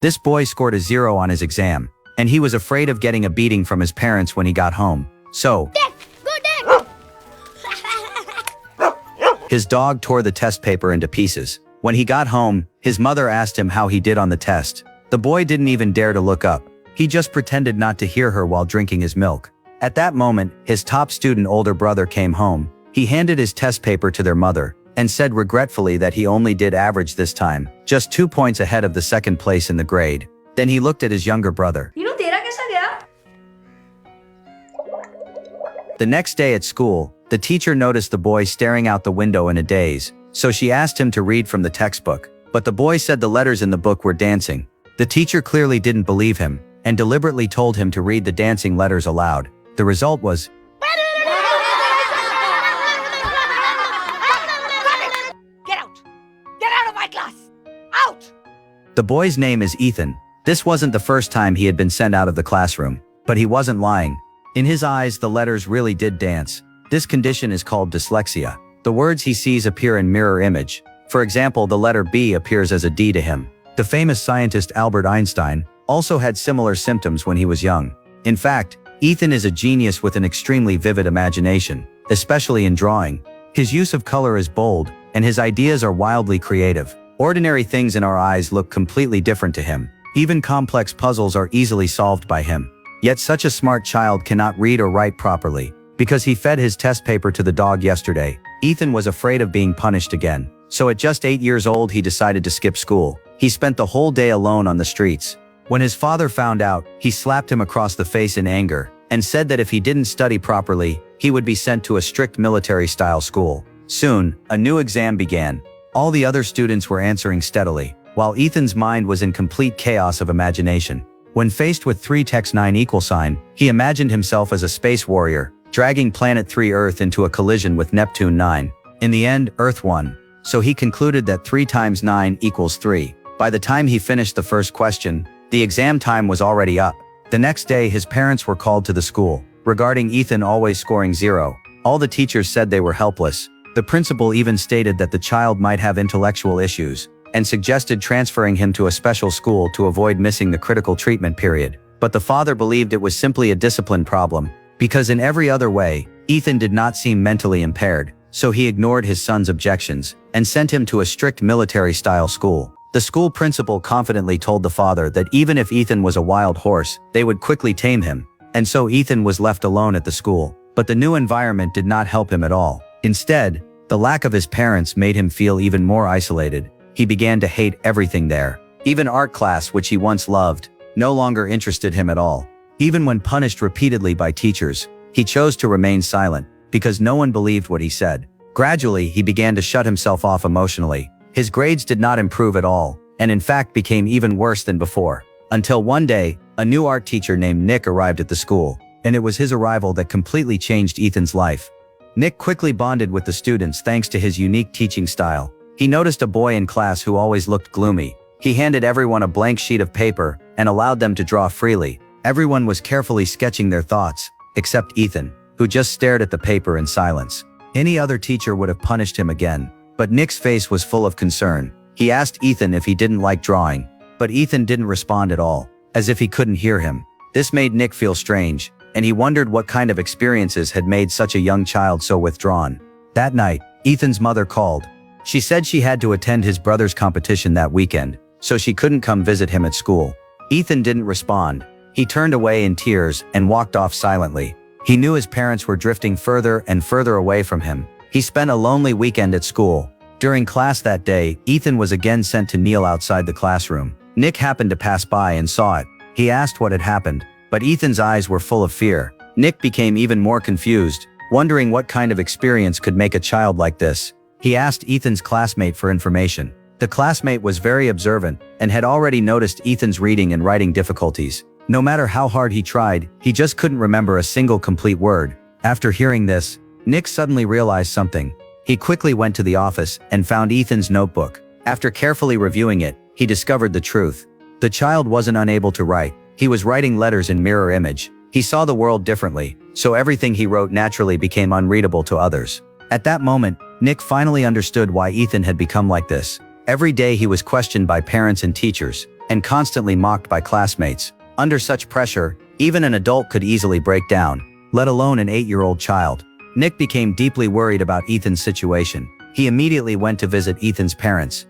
This boy scored a 0 on his exam, and he was afraid of getting a beating from his parents when he got home. So, his dog tore the test paper into pieces. When he got home, his mother asked him how he did on the test. The boy didn't even dare to look up. He just pretended not to hear her while drinking his milk. At that moment, his top student older brother came home. He handed his test paper to their mother and said regretfully that he only did average this time, just 2 points ahead of the second place in the grade. Then he looked at his younger brother. The next day at school, the teacher noticed the boy staring out the window in a daze, so she asked him to read from the textbook. But the boy said the letters in the book were dancing. The teacher clearly didn't believe him and deliberately told him to read the dancing letters aloud. The result was, Get out! Get out of my class! Out! the boy's name is Ethan. This wasn't the first time he had been sent out of the classroom, but he wasn't lying. In his eyes, the letters really did dance. This condition is called dyslexia. The words he sees appear in mirror image. For example, the letter B appears as a D to him. The famous scientist Albert Einstein also had similar symptoms when he was young. In fact, Ethan is a genius with an extremely vivid imagination, especially in drawing. His use of color is bold, and his ideas are wildly creative. Ordinary things in our eyes look completely different to him. Even complex puzzles are easily solved by him. Yet such a smart child cannot read or write properly. Because he fed his test paper to the dog yesterday, Ethan was afraid of being punished again. So at just 8 years old, he decided to skip school. He spent the whole day alone on the streets. When his father found out, he slapped him across the face in anger and said that if he didn't study properly, he would be sent to a strict military-style school. Soon, a new exam began. All the other students were answering steadily, while Ethan's mind was in complete chaos of imagination. When faced with 3 text 9 equal sign, he imagined himself as a space warrior, dragging Planet 3 Earth into a collision with Neptune 9. In the end, Earth won. So he concluded that 3 times 9 equals 3. By the time he finished the first question, the exam time was already up. The next day, his parents were called to the school. Regarding Ethan always scoring 0, all the teachers said they were helpless. The principal even stated that the child might have intellectual issues and suggested transferring him to a special school to avoid missing the critical treatment period. But the father believed it was simply a discipline problem, because in every other way, Ethan did not seem mentally impaired, so he ignored his son's objections and sent him to a strict military-style school. The school principal confidently told the father that even if Ethan was a wild horse, they would quickly tame him. And so Ethan was left alone at the school. But the new environment did not help him at all. Instead, the lack of his parents made him feel even more isolated. He began to hate everything there. Even art class, which he once loved, no longer interested him at all. Even when punished repeatedly by teachers, he chose to remain silent, because no one believed what he said. Gradually, he began to shut himself off emotionally. His grades did not improve at all, and in fact became even worse than before. Until one day, a new art teacher named Nick arrived at the school, and it was his arrival that completely changed Ethan's life. Nick quickly bonded with the students thanks to his unique teaching style. He noticed a boy in class who always looked gloomy. He handed everyone a blank sheet of paper and allowed them to draw freely. Everyone was carefully sketching their thoughts, except Ethan, who just stared at the paper in silence. Any other teacher would have punished him again, but Nick's face was full of concern. He asked Ethan if he didn't like drawing, but Ethan didn't respond at all, as if he couldn't hear him. This made Nick feel strange, and he wondered what kind of experiences had made such a young child so withdrawn. That night, Ethan's mother called. She said she had to attend his brother's competition that weekend, so she couldn't come visit him at school. Ethan didn't respond. He turned away in tears and walked off silently. He knew his parents were drifting further and further away from him. He spent a lonely weekend at school. During class that day, Ethan was again sent to kneel outside the classroom. Nick happened to pass by and saw it. He asked what had happened, but Ethan's eyes were full of fear. Nick became even more confused, wondering what kind of experience could make a child like this. He asked Ethan's classmate for information. The classmate was very observant and had already noticed Ethan's reading and writing difficulties. No matter how hard he tried, he just couldn't remember a single complete word. After hearing this, Nick suddenly realized something. He quickly went to the office and found Ethan's notebook. After carefully reviewing it, he discovered the truth. The child wasn't unable to write. He was writing letters in mirror image. He saw the world differently, so everything he wrote naturally became unreadable to others. At that moment, Nick finally understood why Ethan had become like this. Every day he was questioned by parents and teachers, and constantly mocked by classmates. Under such pressure, even an adult could easily break down, let alone an 8-year-old child. Nick became deeply worried about Ethan's situation. He immediately went to visit Ethan's parents,